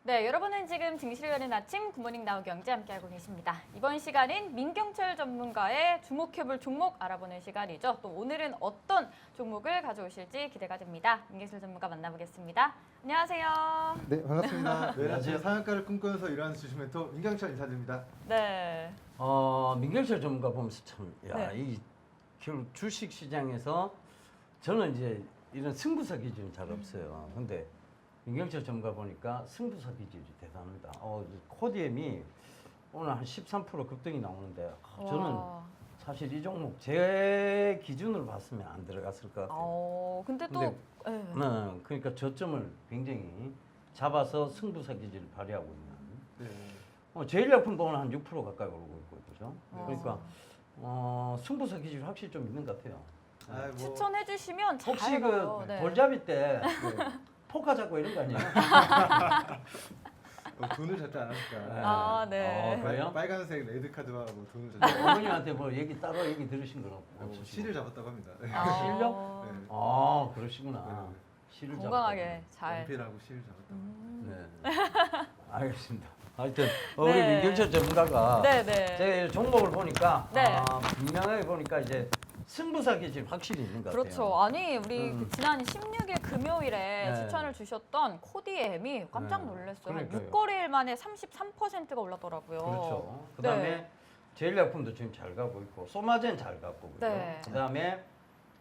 네, 여러분은 지금 증시를 여는 아침 굿모닝 나우 경제 함께하고 계십니다. 이번 시간은 민경철 전문가의 주목해볼 종목 알아보는 시간이죠. 또 오늘은 어떤 종목을 가져오실지 기대가 됩니다. 민경철 전문가 만나보겠습니다. 안녕하세요. 네, 반갑습니다. 매일 아침 상한가를 꿈꾸면서 일하는 주식 멘토 민경철 인사드립니다. 네. 민경철 전문가 보면서 참, 네. 이 주식 시장에서 저는 이제 이런 승부사 기준이 잘 없어요. 근데 민경철 전문가 보니까 승부사 기준이 대단합니다. 코디엠이 오늘 한 13% 급등이 나오는데 저는 와. 사실 이 종목 제 기준으로 봤으면 안 들어갔을 것 같아요. 근데 또 네. 그러니까 저점을 굉장히 잡아서 승부사 기준을 발휘하고 있는. 네. 제일약품도 오늘 한 6% 가까이 오르고 있고 그죠? 네. 그러니까 승부사 기준이 확실히 좀 있는 것 같아요. 추천해 주시면 잘 혹시 봐요. 그 네. 돌잡이 때 포카 잡고 이런 거 아니에요? 돈을 잡지 않았을까. 아, 네. 그래요? 빨간색 레드 카드와 뭐 돈을 잡지 어머님한테 뭐 따로 얘기 들으신 건 없으시고? 실을 잡았다고 합니다. 네. 실력? 네. 그러시구나. 네. 실을 건강하게 잘. 연필하고 실을 잡았다고. 네. 알겠습니다. 하여튼 우리 네. 민경철 전문가가 네네. 제 종목을 보니까 네. 분명하게 보니까 이제 승부사 기질 확실히 있는 것 같아요. 그렇죠. 아니 우리 지난 16일 금요일에 네. 추천을 주셨던 코디엠이 깜짝 놀랐어요. 한 그러니까요. 6거래일 만에 33%가 올랐더라고요. 그렇죠. 그다음에 네. 제일약품도 지금 잘 가고 있고 소마젠 잘 가고 그죠. 네. 그다음에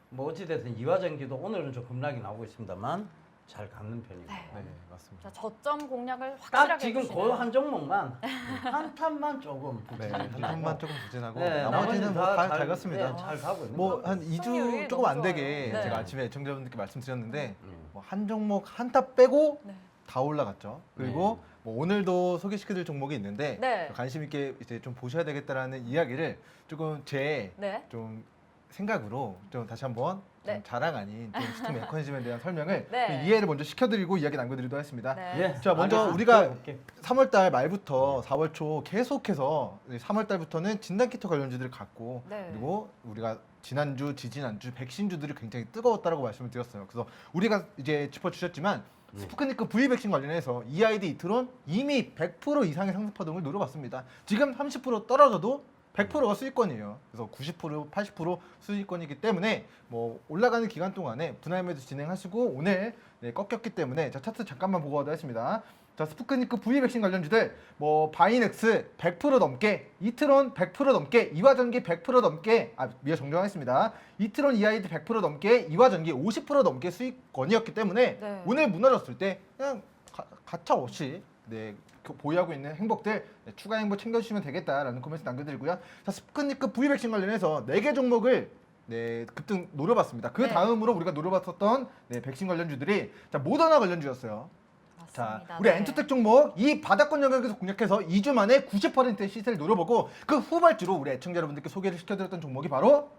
뭐 어찌됐든 이화전기도 오늘은 좀 급락이 나오고 있습니다만 잘 가는 편이고. 네. 네, 맞습니다. 자, 저점 공략을 딱 확실하게 지금 해주시네요. 그 한 종목만 한 탄만 조금 네, 부진하고. 한 톤만 조금 부진하고 네, 나머지는 뭐 잘 갔습니다. 네, 잘 가고 있는 뭐 것 같아요. 한 2주 승률이 조금 안 너무 되게 좋아요. 네. 제가 아침에 애청자분들께 말씀드렸는데 음. 뭐 한 종목 한타 빼고 네. 다 올라갔죠. 그리고 뭐 오늘도 소개시켜드릴 종목이 있는데 네. 관심 있게 이제 좀 보셔야 되겠다라는 이야기를 조금 제 네. 좀 생각으로 좀 다시 한번 좀 네. 자랑 아닌 좀 시스템 메커니즘에 대한 설명을 네. 좀 이해를 먼저 시켜드리고 이야기 남겨드리도록 하겠습니다. 네. 예. 자, 먼저 알겠습니다. 우리가 오케이. 3월달 말부터 4월 초 계속해서 3월달부터는 진단키트 관련주들을 갖고 네. 그리고 우리가 지난주, 지지난주 백신주들이 굉장히 뜨거웠다라고 말씀을 드렸어요. 그래서 우리가 이제 짚어주셨지만 스푸트니크 V 백신 관련해서 EID 이트론 이미 100% 이상의 상승 파동을 누려봤습니다. 지금 30% 떨어져도 100%가 수익권이에요. 그래서 90%, 80% 수익권이기 때문에 뭐 올라가는 기간 동안에 분할 매도 진행하시고 오늘 꺾였기 때문에 자 차트 잠깐만 보고 가도록 하겠습니다. 자 스푸트니크 V 백신 관련주들 뭐 바이넥스 100% 넘게, 이트론 100% 넘게, 이화전기 100% 넘게 미어 정정하겠습니다. 이트론 EID 100% 넘게, 이화전기 50% 넘게 수익권이었기 때문에 네. 오늘 무너졌을 때 그냥 가차 없이 보유하고 있는 행복들 추가 행복 챙겨주시면 되겠다라는 코멘트 남겨드리고요. 자, 스푸트니크 V 백신 관련해서 4개 종목을 급등 노려봤습니다. 그 네. 다음으로 우리가 노려봤었던 백신 관련주들이 자 모더나 관련주였어요. 자, 맞습니다. 우리 네. 엔투텍 종목 이 바닥권 영역에서 공략해서 2주 만에 90%의 시세를 노려보고 그 후발주로 우리 애청자 여러분들께 소개를 시켜드렸던 종목이 바로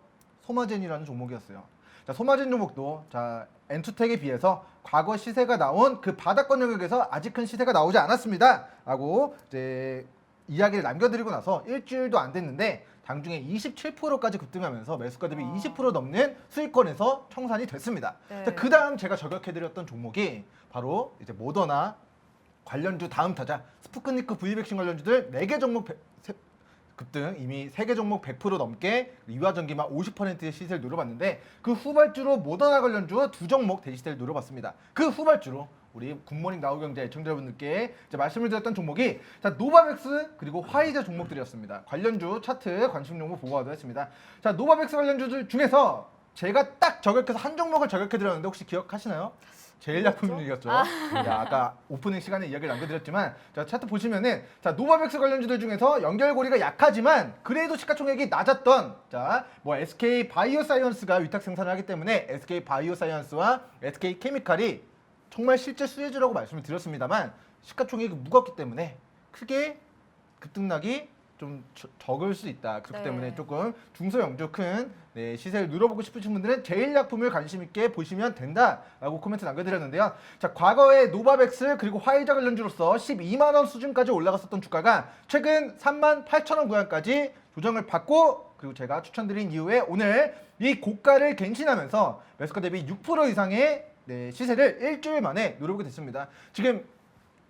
소마젠이라는 종목이었어요. 자, 소마젠 종목도 자 엔투텍에 비해서 과거 시세가 나온 그 바닥권 영역에서 아직 큰 시세가 나오지 않았습니다. 라고 이제 이야기를 남겨드리고 나서 일주일도 안 됐는데 당중에 27%까지 급등하면서 매수가 대비 20% 넘는 수익권에서 청산이 됐습니다. 네. 자, 그 다음 제가 저격해드렸던 종목이 바로 이제 모더나 관련주 다음 타자 스푸트니크 V 백신 관련주들 4개 종목 급등 이미 3개 종목 100% 넘게 이화전기만 50%의 시세를 노려봤는데 그 후발주로 모더나 관련주 2종목 대시세를 노려봤습니다. 그 후발주로 우리 굿모닝 나우경제 애청자 여러분들께 이제 말씀을 드렸던 종목이 자 노바백스 그리고 화이자 종목들이었습니다. 관련주 차트 관심 종목 보고 가도록 했습니다. 자 노바백스 관련주들 중에서 제가 딱 저격해서 한 종목을 저격해드렸는데 혹시 기억하시나요? 제일약품이었죠. 아까 오프닝 시간에 이야기를 남겨드렸지만 자 차트 보시면은 자 노바백스 관련주들 중에서 연결고리가 약하지만 그래도 시가총액이 낮았던 자 뭐 SK 바이오사이언스가 위탁 생산을 하기 때문에 SK 바이오사이언스와 SK 케미칼이 정말 실제 수혜주라고 말씀을 드렸습니다만 시가총액이 무겁기 때문에 크게 급등락이 좀 적을 수 있다. 그렇기 네. 때문에 조금 중소형주 큰 시세를 누려보고 싶으신 분들은 제일약품을 관심 있게 보시면 된다라고 코멘트 남겨드렸는데요. 자, 과거에 노바백스 그리고 화이자 관련주로서 12만 원 수준까지 올라갔었던 주가가 최근 38,000원 구간까지 조정을 받고 그리고 제가 추천드린 이후에 오늘 이 고가를 갱신하면서 매수가 대비 6% 이상의 시세를 일주일 만에 누려보게 됐습니다. 지금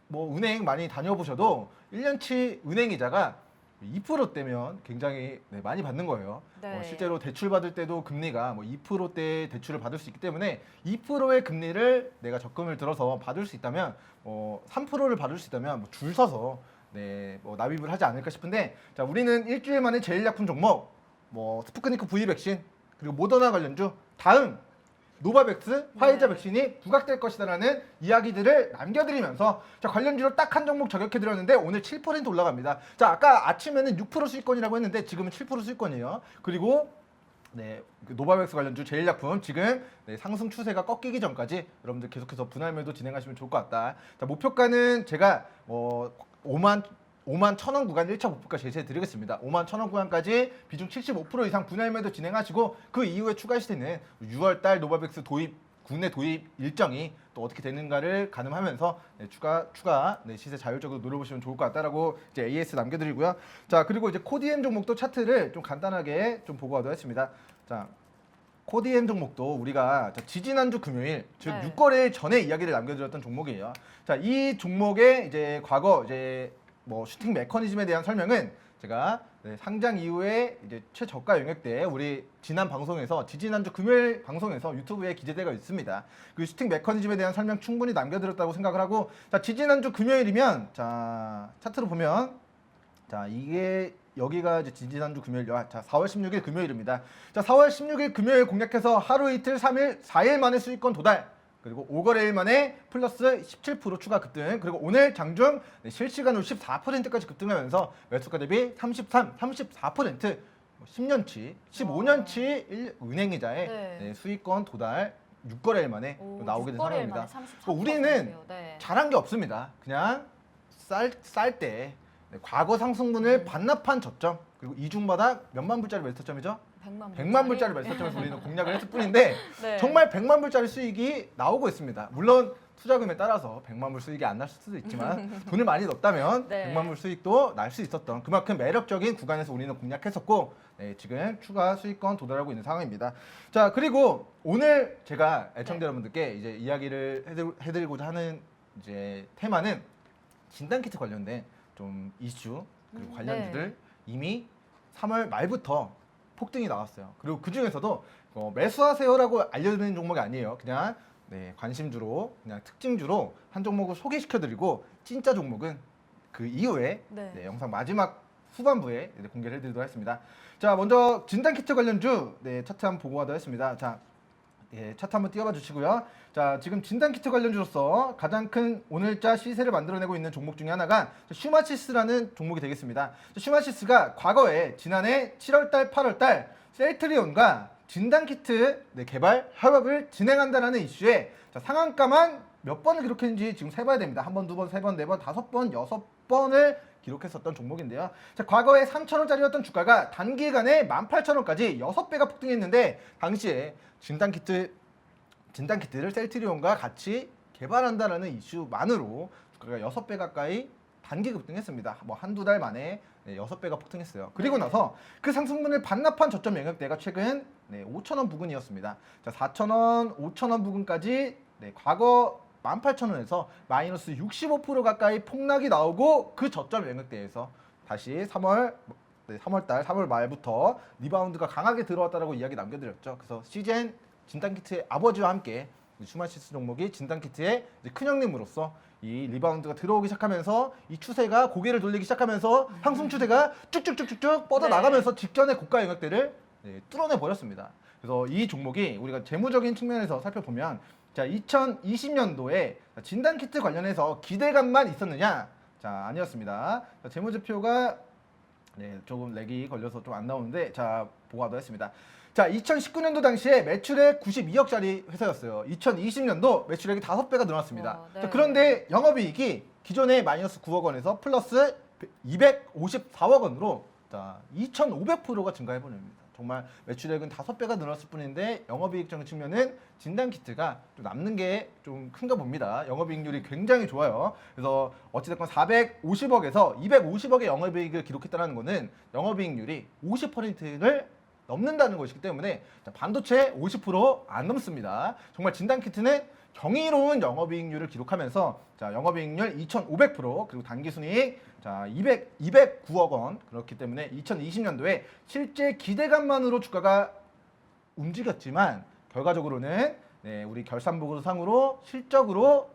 뭐 은행 많이 다녀보셔도 1년치 은행 이자가 2%대면 굉장히 많이 받는 거예요. 네. 실제로 대출 받을 때도 금리가 뭐 2%대 대출을 받을 수 있기 때문에 2%의 금리를 내가 적금을 들어서 받을 수 있다면 3%를 받을 수 있다면 뭐 줄 서서 뭐 납입을 하지 않을까 싶은데, 자, 우리는 일주일 만에 제일 약품 종목 뭐 스푸트니크 V 백신 그리고 모더나 관련주, 다음 노바백스, 화이자 네. 백신이 부각될 것이다라는 이야기들을 남겨드리면서, 자, 관련주로 딱 한 종목 저격해드렸는데 오늘 7% 올라갑니다. 자, 아까 아침에는 6% 수익권이라고 했는데 지금은 7% 수익권이에요. 그리고 그 노바백스 관련주 제일약품 지금 상승 추세가 꺾이기 전까지 여러분들 계속해서 분할 매도 진행하시면 좋을 것 같다. 자, 목표가는 제가 5만 1,000원 구간 1차 목표가 제시해드리겠습니다. 5만 1,000원 구간까지 비중 75% 이상 분할 매도 진행하시고, 그 이후에 추가 시되는 6월달 노바백스 국내 도입 일정이 또 어떻게 되는가를 가늠하면서 추가 시세 자율적으로 노려보시면 좋을 것 같다라고 이제 AS 남겨드리고요. 자, 그리고 이제 코디엠 종목도 차트를 좀 간단하게 좀 보고 가도록 하겠습니다. 자, 코디엠 종목도 우리가 지지난주 금요일, 즉 네. 6거래일 전에 이야기를 남겨드렸던 종목이에요. 자, 이 종목의 이제 과거 뭐 슈팅 메커니즘에 대한 설명은 제가 상장 이후에 이제 최저가 영역대에 우리 지지난주 금요일 방송에서 유튜브에 기재되어 있습니다. 그 슈팅 메커니즘에 대한 설명 충분히 남겨드렸다고 생각을 하고, 자, 지지난주 금요일이면, 자, 차트로 보면, 자, 이게 여기가 이제 지지난주 금요일, 자, 4월 16일 금요일입니다. 자, 4월 16일 금요일 공략해서 하루 이틀 3일 4일 만에 수익권 도달, 그리고 5거래일 만에 플러스 17% 추가 급등, 그리고 오늘 장중 실시간으로 14%까지 급등하면서 매수가 대비 34% 10년치, 15년치 은행이자의 수익권 도달 6거래일 만에 나오게 된 상황입니다. 우리는 잘한 게 없습니다. 그냥 쌀 때 과거 상승분을 반납한 저점, 그리고 이중바닥 몇만 불짜리 매수점이죠? 100만 불짜리 매수점에서 우리는 공략을 했을 뿐인데 네. 정말 100만 불짜리 수익이 나오고 있습니다. 물론 투자금에 따라서 100만 불 수익이 안 날 수도 있지만 돈을 많이 넣었다면 네. 100만 불 수익도 날 수 있었던 그만큼 매력적인 구간에서 우리는 공략했었고, 지금 추가 수익권 도달하고 있는 상황입니다. 자, 그리고 오늘 제가 애청자 여러분들께 이제 이야기를 해드리고자 하는 이제 테마는 진단키트 관련된 좀 이슈 그리고 관련주들 이미 3월 말부터 폭등이 나왔어요. 그리고 그 중에서도 매수하세요라고 알려드리는 종목이 아니에요. 그냥 관심주로, 그냥 특징주로 한 종목을 소개시켜드리고, 진짜 종목은 그 이후에 영상 마지막 후반부에 공개를 해드리도록 하겠습니다. 자, 먼저 진단키트 관련주 차트 한번 보고 가도록 하겠습니다. 자, 차트 한번 띄워봐 주시고요. 자, 지금 진단키트 관련주로서 가장 큰 오늘자 시세를 만들어내고 있는 종목 중에 하나가 슈마시스라는 종목이 되겠습니다. 슈마시스가 과거에 지난해 7월달, 8월달 셀트리온과 진단키트 개발 협업을 진행한다는 이슈에 상한가만 몇 번을 기록했는지 지금 세봐야 됩니다. 한 번, 두 번, 세 번, 네 번, 5번, 6번을 기록했었던 종목인데요. 자, 과거에 3,000원짜리였던 주가가 단기간에 18,000원까지 6배가 폭등했는데, 당시에 진단키트를 셀트리온과 같이 개발한다는 이슈만으로 주가가 6배 가까이 단기 급등했습니다. 뭐 한두 달 만에 6배가 폭등했어요. 그리고 나서 그 상승분을 반납한 저점 영역대가 최근 5,000원 부근이었습니다. 자, 4,000원, 5,000원 부근까지 과거 18,000원에서 마이너스 65% 가까이 폭락이 나오고, 그 저점 영역대에서 다시 3월 말부터 리바운드가 강하게 들어왔다라고 이야기 남겨드렸죠. 그래서 시젠 진단키트의 아버지와 함께 슈마시스 종목이 진단키트의 큰형님으로서 이 리바운드가 들어오기 시작하면서 이 추세가 고개를 돌리기 시작하면서 상승 추세가 쭉쭉쭉쭉쭉 뻗어나가면서 직전의 고가 영역대를 뚫어내 버렸습니다. 그래서 이 종목이 우리가 재무적인 측면에서 살펴보면, 자, 2020년도에 진단키트 관련해서 기대감만 있었느냐? 자, 아니었습니다. 자, 재무제표가 조금 렉이 걸려서 좀 안 나오는데, 자, 보고 가도록 하겠습니다. 자, 2019년도 당시에 매출액 92억짜리 회사였어요. 2020년도 매출액이 5배가 늘어났습니다. 자, 그런데 영업이익이 기존의 마이너스 9억 원에서 플러스 254억 원으로 2,500%가 증가해버립니다. 정말 매출액은 5배가 늘었을 뿐인데 영업이익적인 측면은 진단키트가 좀 남는 게 좀 큰가 봅니다. 영업이익률이 굉장히 좋아요. 그래서 어찌됐건 450억에서 250억의 영업이익을 기록했다는 거는 영업이익률이 50%를 넘는다는 것이기 때문에 자, 반도체 50%안 넘습니다. 정말 진단키트는 경이로운 영업이익률을 기록하면서 자, 영업이익률 2,500% 그리고 단기순이익 자 209억 원 그렇기 때문에 2020년도에 실제 기대감만으로 주가가 움직였지만 결과적으로는 네, 우리 결산보고 상으로 실제로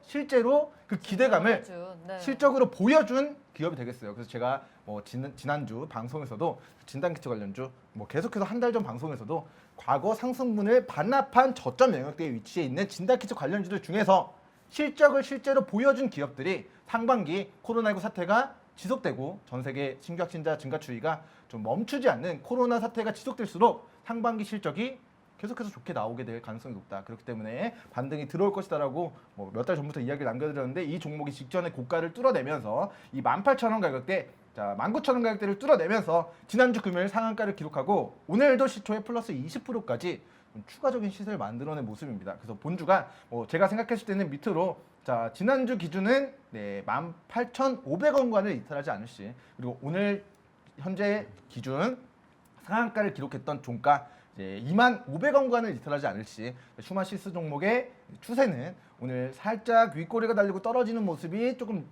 그 기대감을 네. 실적으로 보여준 기업이 되겠어요. 그래서 제가 뭐 지난주 방송에서도 진단키트 관련주 뭐 계속해서 한 달 전 방송에서도 과거 상승분을 반납한 저점 영역대에 위치해 있는 진단키트 관련주들 중에서 실적을 실제로 보여준 기업들이 상반기 코로나19 사태가 지속되고 전 세계 신규 확진자 증가 추이가 좀 멈추지 않는 코로나 사태가 지속될수록 상반기 실적이 계속해서 좋게 나오게 될 가능성이 높다. 그렇기 때문에 반등이 들어올 것이다라고 뭐 몇 달 전부터 이야기를 남겨드렸는데 이 종목이 직전에 고가를 뚫어내면서 이 18,000원 가격대, 자 19,000원 가격대를 뚫어내면서 지난주 금요일 상한가를 기록하고 오늘도 시초에 플러스 20%까지 추가적인 시세를 만들어낸 모습입니다. 그래서 본주가 뭐 제가 생각했을 때는 밑으로 자 지난주 기준은 네 18,500원관을 이탈하지 않을 시 그리고 오늘 현재 기준 상한가를 기록했던 종가 이제 25,000원관을 이탈하지 않을 시 슈마시스 종목의 추세는 오늘 살짝 윗꼬리가 달리고 떨어지는 모습이 조금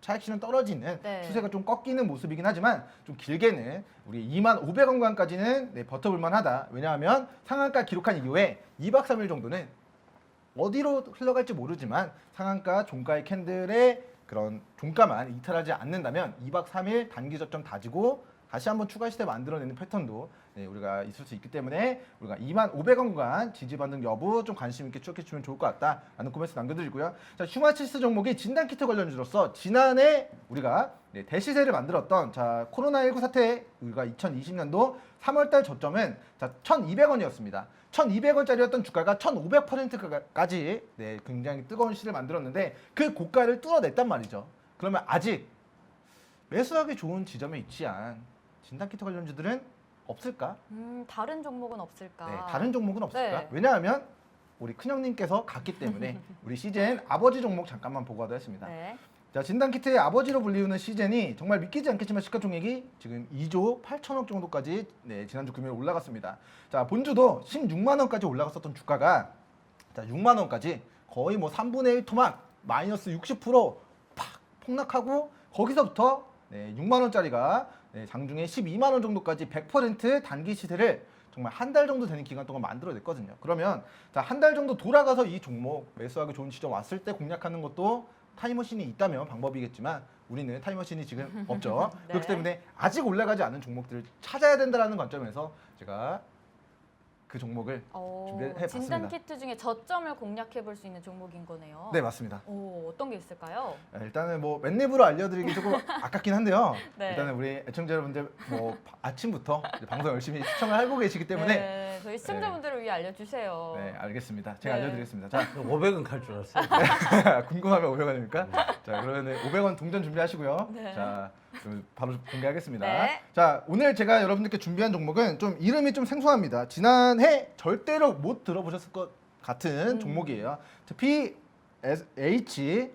차익실은 떨어지는 네. 추세가 좀 꺾이는 모습이긴 하지만 좀 길게는 우리 25,000원관까지는 네, 버텨볼 만하다. 왜냐하면 상한가 기록한 이후에 2박 3일 정도는 어디로 흘러갈지 모르지만 상한가 종가의 캔들의 그런 종가만 이탈하지 않는다면 2박 3일 단기 저점 다지고 다시 한번 추가 시대 만들어내는 패턴도 네, 우리가 있을 수 있기 때문에 우리가 25,000원간 지지 반등 여부 좀 관심 있게 추적해 주면 좋을 것 같다라는 코멘트 남겨드리고요. 자, 슈마치스 종목이 진단키트 관련주로서 지난해 우리가 네, 대시세를 만들었던 자 코로나19 사태 우리가 2020년도 3월달 저점은 자 1,200원이었습니다. 1,200원짜리였던 주가가 1,500%까지 네, 굉장히 뜨거운 시를 만들었는데 그 고가를 뚫어냈단 말이죠. 그러면 아직 매수하기 좋은 지점에 위치한 진단키트 관련주들은 없을까? 다른 종목은 없을까? 네, 다른 종목은 없을까? 네. 왜냐하면 우리 큰형님께서 갔기 때문에 우리 시젠 아버지 종목 잠깐만 보고하도록 했습니다. 네. 자, 진단키트의 아버지로 불리우는 시젠이 정말 믿기지 않겠지만 시가총액이 지금 2조 8천억 정도까지 네, 지난주 금요일 올라갔습니다. 자, 본주도 16만 원까지 올라갔었던 주가가 자, 6만 원까지 거의 뭐 3분의 1 토막 마이너스 60%팍 폭락하고 거기서부터 네, 6만 원짜리가 네, 장중에 12만 원 정도까지 100% 단기 시세를 정말 한 달 정도 되는 기간 동안 만들어냈거든요. 그러면 자, 한 달 정도 돌아가서 이 종목 매수하기 좋은 지점 왔을 때 공략하는 것도 타임머신이 있다면 방법이겠지만 우리는 타임머신이 지금 없죠. 네. 그렇기 때문에 아직 올라가지 않은 종목들을 찾아야 된다는 관점에서 제가 그 종목을 준비해봤습니다. 진단키트 중에 저점을 공략해 볼 수 있는 종목인 거네요. 네, 맞습니다. 어떤 게 있을까요? 일단은 뭐 맨입으로 알려드리기 조금 아깝긴 한데요. 네. 일단은 우리 애청자 여러분들 뭐 아침부터 이제 방송 열심히 시청을 하고 계시기 때문에 네, 저희 시청자분들을 위해 알려주세요. 네, 알겠습니다. 제가 네. 알려드리겠습니다. 자, 500원 갈 줄 알았어요. 궁금하면 500원입니까? 자, 그러면 500원 동전 준비하시고요. 네. 자, 그럼 바로 공개하겠습니다. 네. 자, 오늘 제가 여러분들께 준비한 종목은 좀 이름이 좀 생소합니다. 지난해 절대로 못 들어보셨을 것 같은 종목이에요. 자, PH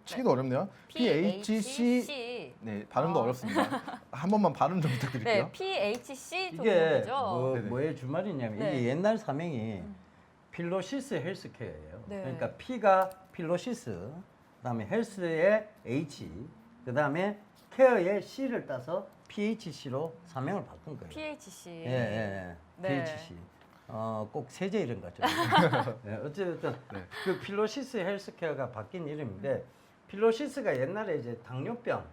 치기도 어렵네요. PHC 네, 발음도 어렵습니다. 한 번만 발음 좀 부탁드릴게요. 네, PHC 이게 종목이죠. 네네. 뭐의 주말이냐면 네. 이게 옛날 사명이 필로시스 헬스케어예요. 네. 그러니까 P가 필로시스, 그다음에 헬스의 H, 그다음에 케어의 C를 따서 PHC로 사명을 바꾼 거예요. PHC. 예, 예, 예. 네. PHC. 꼭 세제 이름 같죠. 네, 어쨌든 네. 그 필로시스 헬스케어가 바뀐 이름인데 필로시스가 옛날에 이제 당뇨병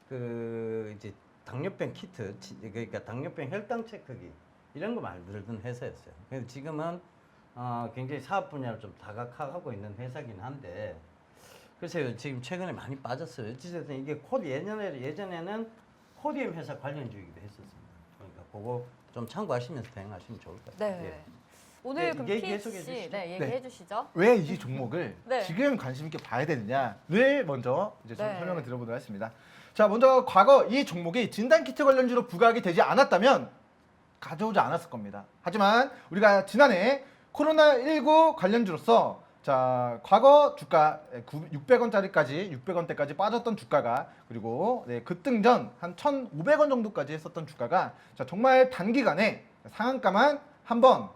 그 이제 당뇨병 키트 그러니까 당뇨병 혈당 체크기 이런 거 만들던 회사였어요. 그래서 지금은 굉장히 사업 분야를 좀 다각화하고 있는 회사긴 한데 글쎄요 지금 최근에 많이 빠졌어요. 어쨌든 이게 예전에는 코디엠 회사 관련주이기도 했었습니다. 그러니까 그거 좀 참고하시면서 대응하시면 좋을 것 같아요. 네. 예. 오늘 네, 그럼 계속해 PHC 주시죠. 네, 얘기해 주시죠. 왜 이 종목을 네. 지금 관심 있게 봐야 되느냐를 먼저 이제 좀 네. 설명을 드려보도록 하겠습니다. 자, 먼저 과거 이 종목이 진단키트 관련주로 부각이 되지 않았다면 가져오지 않았을 겁니다. 하지만 우리가 지난해 코로나19 관련주로서 자, 과거 주가 600원짜리까지 600원대까지 빠졌던 주가가 그리고 급등 전 한 1,500원 정도까지 했었던 주가가 자, 정말 단기간에 상한가만 한 번,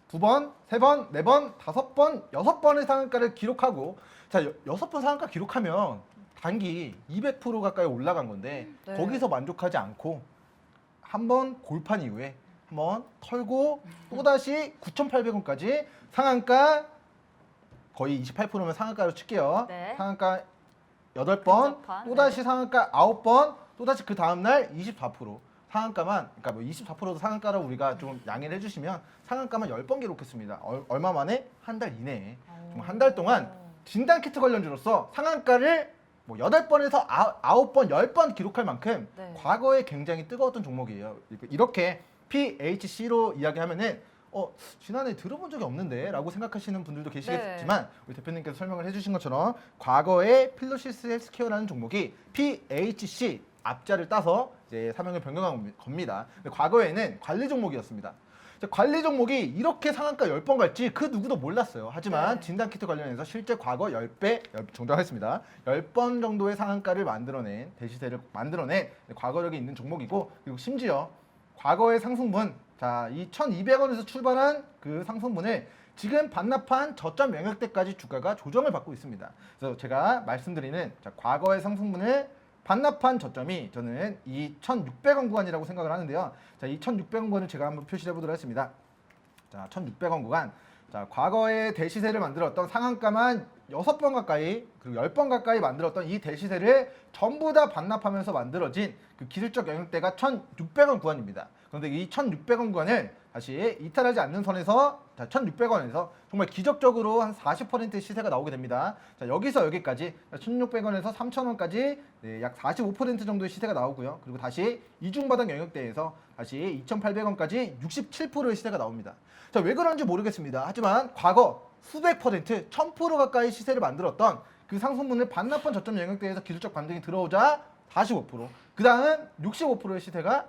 두 번, 세 번, 네 번, 다섯 번, 여섯 번의 상한가를 기록하고 자, 여섯 번 상한가 기록하면 단기 200% 가까이 올라간 건데 네. 거기서 만족하지 않고 한 번 골판 이후에 한번 털고 또다시 9,800원까지 상한가 거의 28%면 상한가로 칠게요. 네. 상한가 8번, 근접한, 또다시 상한가 9번, 또다시 그 다음날 24%. 상한가만, 그러니까 뭐 24%도 상한가로 우리가 좀 양해를 해주시면 상한가만 10번 기록했습니다. 얼마 만에? 한 달 이내에. 정말 한 달 동안 진단키트 관련주로서 상한가를 뭐 8번에서 9번, 10번 기록할 만큼 네. 과거에 굉장히 뜨거웠던 종목이에요. 이렇게 PHC로 이야기하면은 지난해 들어본 적이 없는데 라고 생각하시는 분들도 계시겠지만 우리 대표님께서 설명을 해주신 것처럼 과거에 필로시스 헬스케어라는 종목이 PHC 앞자를 따서 이제 사명을 변경한 겁니다. 근데 과거에는 관리 종목이었습니다. 관리 종목이 이렇게 상한가 10번 갈지 그 누구도 몰랐어요. 하지만 네. 진단키트 관련해서 실제 과거 10배 정정하겠습니다. 10번 정도의 상한가를 만들어낸 대시세를 만들어낸 과거력이 있는 종목이고 그리고 심지어 과거의 상승분 자, 이 1,200원에서 출발한 그 상승분을 지금 반납한 저점 영역대까지 주가가 조정을 받고 있습니다. 그래서 제가 말씀드리는 자, 과거의 상승분을 반납한 저점이 저는 이 1,600원 구간이라고 생각을 하는데요. 자, 이 1,600원 구간을 제가 한번 표시해 보도록 하겠습니다. 자, 1,600원 구간. 자, 과거의 대시세를 만들었던 상한가만 6번 가까이 그리고 10번 가까이 만들었던 이 대시세를 전부 다 반납하면서 만들어진 그 기술적 영역대가 1,600원 구간입니다. 그런데 이 1,600원 구간을 다시 이탈하지 않는 선에서 자, 1,600원에서 정말 기적적으로 한 40%의 시세가 나오게 됩니다. 자, 여기서 여기까지 1,600원에서 3,000원까지 약 45% 정도의 시세가 나오고요. 그리고 다시 이중바닥 영역대에서 다시 2,800원까지 67%의 시세가 나옵니다. 자, 왜 그런지 모르겠습니다. 하지만 과거 수백 퍼센트, 1,000% 가까이 시세를 만들었던 그 상승분을 반납한 저점 영역대에서 기술적 반등이 들어오자 45%, 그 다음 65%의 시세가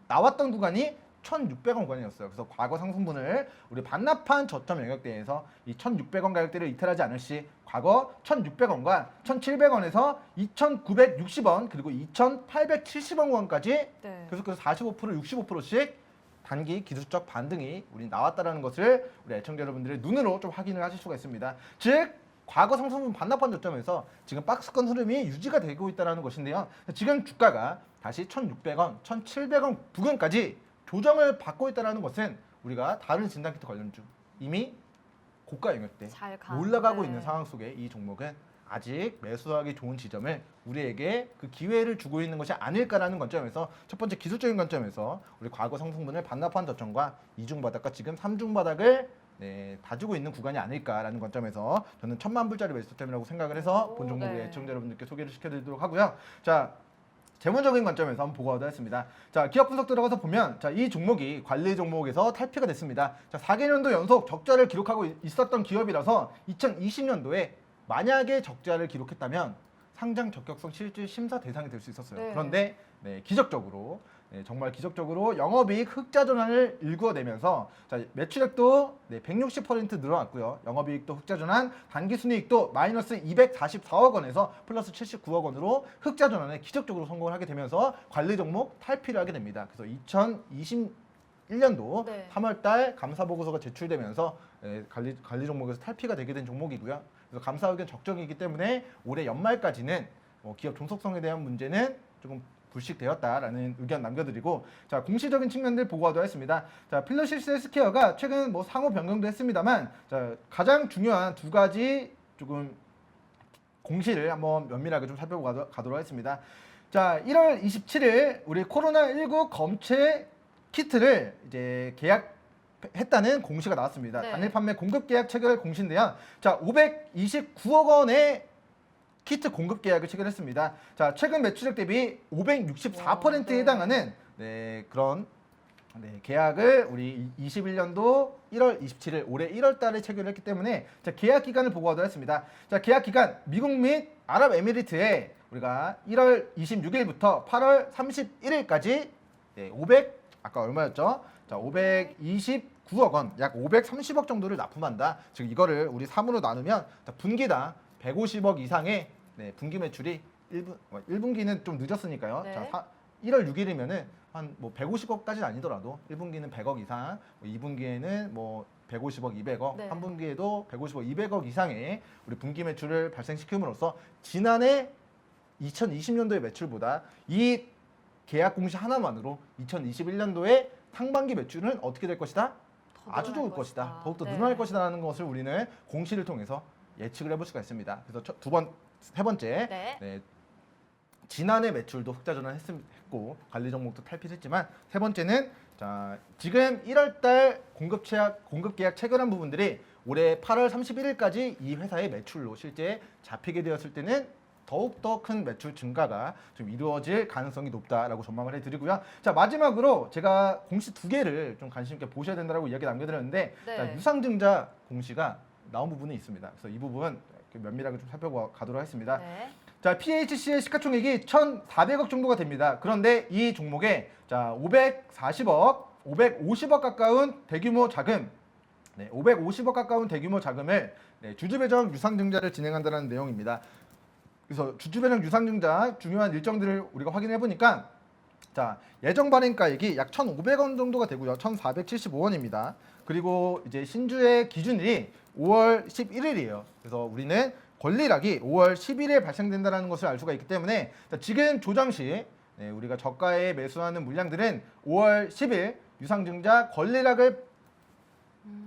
나왔던 구간이 1,600원 구간이었어요. 그래서 과거 상승분을 우리 반납한 저점 영역대에서 이 1,600원 가격대를 이탈하지 않을 시 과거 1,600원과 1,700원에서 2,960원 그리고 2,870원 구간까지 네. 계속해서 45%, 65%씩 단기 기술적 반등이 우리 나왔다라는 것을 우리 애청자 여러분들의 눈으로 좀 확인을 하실 수가 있습니다. 즉 과거 상승분 반납한 저점에서 지금 박스권 흐름이 유지가 되고 있다는 것인데요. 지금 주가가 다시 1,600원, 1,700원 부근까지 조정을 받고 있다는 것은 우리가 다른 진단키트 관련주 이미 고가 영역대 잘 올라가고 네. 있는 상황 속에 이 종목은 아직 매수하기 좋은 지점을 우리에게 그 기회를 주고 있는 것이 아닐까라는 관점에서 첫 번째 기술적인 관점에서 우리 과거 상승분을 반납한 저점과 이중바닥과 지금 삼중바닥을 다지고 있는 구간이 아닐까라는 관점에서 저는 1,000만 불짜리 매수점이라고 생각을 해서 본 종목을 네. 애청자 여러분들께 소개를 시켜드리도록 하고요. 자, 재무적인 관점에서 한번 보고 하겠습니다. 자, 기업 분석 들어가서 보면 자, 이 종목이 관리 종목에서 탈피가 됐습니다. 자, 4개년도 연속 적자를 기록하고 있었던 기업이라서 2020년도에 만약에 적자를 기록했다면 상장 적격성 실질 심사 대상이 될 수 있었어요. 네. 그런데 기적적으로 정말 기적적으로 영업이익 흑자 전환을 일궈내면서 자, 매출액도 160% 늘어났고요. 영업이익도 흑자 전환, 단기순이익도 마이너스 244억 원에서 플러스 79억 원으로 흑자 전환에 기적적으로 성공을 하게 되면서 관리 종목 탈피를 하게 됩니다. 그래서 2021년도 네. 3월달 감사 보고서가 제출되면서 관리 종목에서 탈피가 되게 된 종목이고요. 그래서 감사 의견 적정이기 때문에 올해 연말까지는 기업 종속성에 대한 문제는 조금 불식되었다라는 의견 남겨드리고 자 공시적인 측면들 보고하도록 하겠습니다. 자 필로시스 헬스케어가 최근 뭐 상호 변경도 했습니다만 자 가장 중요한 두 가지 조금 공시를 한번 면밀하게 좀 살펴보고 가도록 하겠습니다. 자 1월 27일 우리 코로나19 검체 키트를 이제 계약했다는 공시가 나왔습니다. 네. 단일 판매 공급 계약 체결 공시인데요. 자 529억 원의 키트 공급 계약을 체결했습니다. 자, 최근 매출액 대비 564%에 해당하는 그런 계약을 우리 21년도 1월 27일 올해 1월 달에 체결했기 때문에 자, 계약 기간을 보고하도록 하겠습니다. 자, 계약 기간 미국 및 아랍에미리트에 우리가 1월 26일부터 8월 31일까지 아까 얼마였죠? 자, 529억 원, 약 530억 정도를 납품한다. 즉 이거를 우리 3으로 나누면 분기당 150억 이상의 분기 매출이 1분기는 좀 늦었으니까요. 네. 자, 1월 6일이면은 한 뭐 150억까지는 아니더라도 1분기는 100억 이상, 2분기에는 뭐 150억, 200억, 네. 3분기에도 150억, 200억 이상의 우리 분기 매출을 발생시킴으로써 지난해 2020년도의 매출보다 이 계약 공시 하나만으로 2021년도에 상반기 매출은 어떻게 될 것이다? 더 아주 늘어날 좋을 것이다. 더욱더 네. 늘어날 것이다라는 것을 우리는 공시를 통해서 예측을 해볼 수가 있습니다. 그래서 세 번째, 네. 지난해 매출도 흑자 전환했고 관리 종목도 탈피했지만 세 번째는 자 지금 1월달 공급 계약 체결한 부분들이 올해 8월 31일까지 이 회사의 매출로 실제 잡히게 되었을 때는 더욱더 큰 매출 증가가 좀 이루어질 가능성이 높다라고 전망을 해드리고요. 자 마지막으로 제가 공시 두 개를 좀 관심 있게 보셔야 된다라고 이야기 남겨드렸는데 네. 자, 유상증자 공시가 나온 부분이 있습니다. 그래서 이 부분 면밀하게 좀 살펴가도록 하겠습니다. 네. 자, PHC의 시가총액이 1,400억 정도가 됩니다. 그런데 이 종목에 자, 540억, 550억 가까운 대규모 자금, 550억 가까운 대규모 자금을 주주배정 유상증자를 진행한다는 내용입니다. 그래서 주주배정 유상증자 중요한 일정들을 우리가 확인해 보니까 자, 예정 발행가액이 약 1,500원 정도가 되고요. 1,475원입니다. 그리고 이제 신주의 기준일이 5월 11일이에요. 그래서 우리는 권리락이 5월 10일에 발생된다는 것을 알 수가 있기 때문에 지금 조정 시 우리가 저가에 매수하는 물량들은 5월 10일 유상증자 권리락을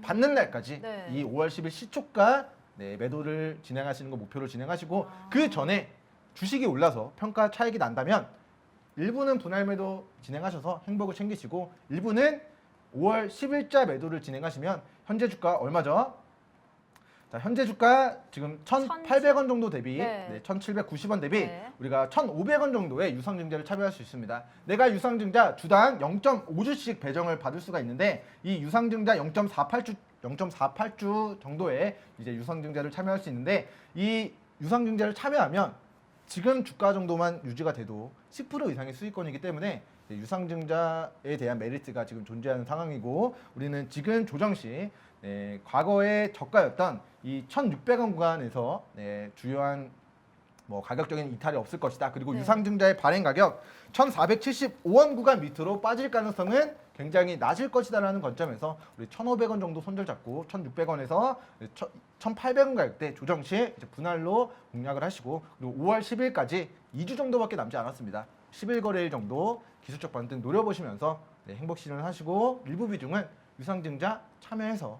받는 날까지 네. 이 5월 10일 시초가 매도를 진행하시는 거 목표로 진행하시고 그 전에 주식이 올라서 평가 차익이 난다면 일부는 분할 매도 진행하셔서 행복을 챙기시고 일부는 5월 10일자 매도를 진행하시면 현재 주가 얼마죠? 자, 현재 주가 지금 1,800원 정도 대비, 네. 1,790원 대비 네. 우리가 1,500원 정도의 유상증자를 참여할 수 있습니다. 내가 유상증자 주당 0.5주씩 배정을 받을 수가 있는데 이 유상증자 0.48주 정도의 이제 유상증자를 참여할 수 있는데 이 유상증자를 참여하면 지금 주가 정도만 유지가 돼도 10% 이상의 수익권이기 때문에 유상증자에 대한 메리트가 지금 존재하는 상황이고 우리는 지금 조정 시 과거의 저가였던 이 1,600원 구간에서 주요한 뭐 가격적인 이탈이 없을 것이다. 그리고 네. 유상증자의 발행 가격 1,475원 구간 밑으로 빠질 가능성은 굉장히 낮을 것이다라는 관점에서 우리 1,500원 정도 손절 잡고 1,600원에서 1,800원 가격대 조정 시 이제 분할로 공략을 하시고 그리고 5월 10일까지 2주 정도밖에 남지 않았습니다. 10일 거래일 정도 기술적 반등 노려보시면서 행복 실현하시고 일부 비중은 유상증자 참여해서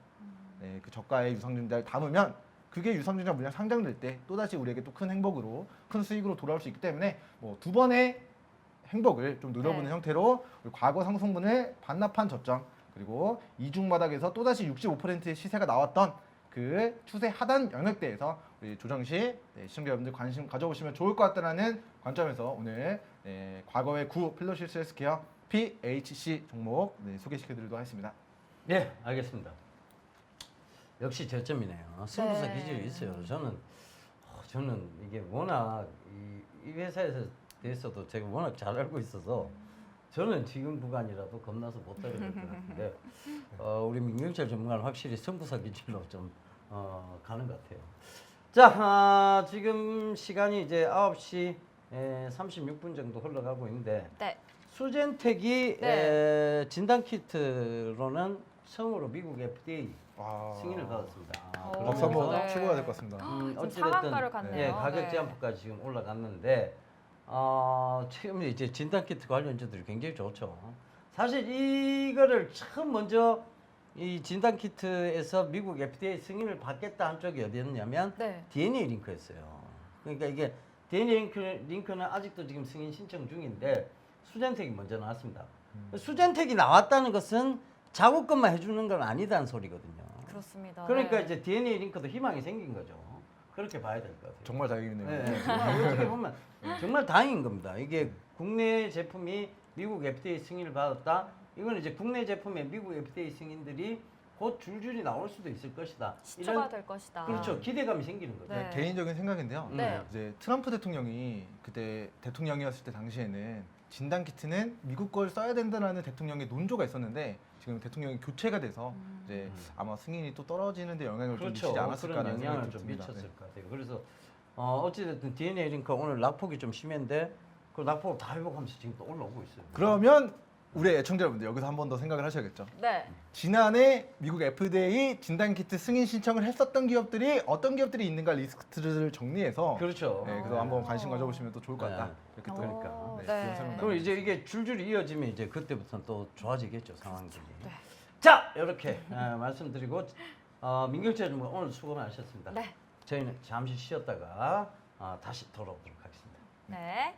그 저가의 유상증자를 담으면 그게 유상증자 물량 상장될 때 또다시 우리에게 또 큰 행복으로 큰 수익으로 돌아올 수 있기 때문에 뭐 두 번의 행복을 좀 누려보는 네. 형태로 과거 상승분을 반납한 저점 그리고 이중 바닥에서 또다시 65%의 시세가 나왔던 그 추세 하단 영역대에서 우리 조정 시 시청자 여러분들 관심 가져보시면 좋을 것 같다는 관점에서 오늘 과거의 필로시스 헬스케어 PHC 종목 소개시켜드리도록 하겠습니다. 네, 알겠습니다. 역시 저점이네요. 승부사 네. 기질이 있어요. 저는 이게 워낙 이 회사에서 대해서도 제가 워낙 잘 알고 있어서 저는 지금 구간이라도 겁나서 못 하게 될 것 같은데 우리 민경철 전문가는 확실히 승부사 기질로 좀 가는 것 같아요. 자, 지금 시간이 이제 9시 36분 정도 흘러가고 있는데 네. 수젠텍이 네. 진단 키트로는 처음으로 미국 FDA 와. 승인을 받았습니다. 오. 박수 한번 네. 치고야 될 것 같습니다. 지금 상한가를 갔네요. 가격 네. 제한폭까지 지금 올라갔는데 지금 이제 진단 키트 관련주들이 굉장히 좋죠. 사실 이거를 처음 먼저 이 진단 키트에서 미국 FDA 승인을 받겠다 한 쪽이 어디였냐면 네. DNA 링크였어요. 그러니까 이게 DNA 링크는 아직도 지금 승인 신청 중인데 수젠텍이 먼저 나왔습니다. 수젠텍이 나왔다는 것은 자국것만 해주는 건 아니다는 소리거든요. 그렇습니다. 그러니까 네. 이제 DNA 링크도 희망이 생긴 거죠. 그렇게 봐야 될 것 같아요. 정말 다행이네요. 네, 어떻게 보면 정말 다행인 겁니다. 이게 국내 제품이 미국 FDA 승인을 받았다. 이건 이제 국내 제품의 미국 FDA 승인들이 곧 줄줄이 나올 수도 있을 것이다. 시초가 될 것이다. 그렇죠. 기대감이 생기는 거죠. 네. 개인적인 생각인데요. 네. 이제 트럼프 대통령이 그때 대통령이었을 때 당시에는 진단 키트는 미국 걸 써야 된다라는 대통령의 논조가 있었는데 지금 대통령이 교체가 돼서 이제 아마 승인이 또 떨어지는데 영향을 좀 그렇죠. 미치지 않았을까라는 그런 생각이 영향을 좀 듭니다. 미쳤을 네. 것 같아요. 그래서 어찌됐든 DNA 링크 오늘 낙폭이 좀 심했는데 그 낙폭을 다 회복하면서 지금 또 올라오고 있어요. 그러면 우리 애청자 여러분들 여기서 한 번 더 생각을 하셔야겠죠. 네. 지난해 미국 FDA 진단키트 승인 신청을 했었던 기업들이 어떤 기업들이 있는가 리스트를 정리해서 그렇죠. 네, 그래서 한번 관심 가져보시면 또 좋을 것 같다. 네. 이렇게 또 그러니까. 네, 네. 그런 설명 그럼 나눠주셨습니다. 이제 이게 줄줄이 이어지면 이제 그때부터는 또 좋아지겠죠 상황들이. 네. 자 이렇게 말씀드리고 민경철 좀 오늘 수고 많으셨습니다. 네. 저희는 잠시 쉬었다가 다시 돌아오도록 하겠습니다. 네.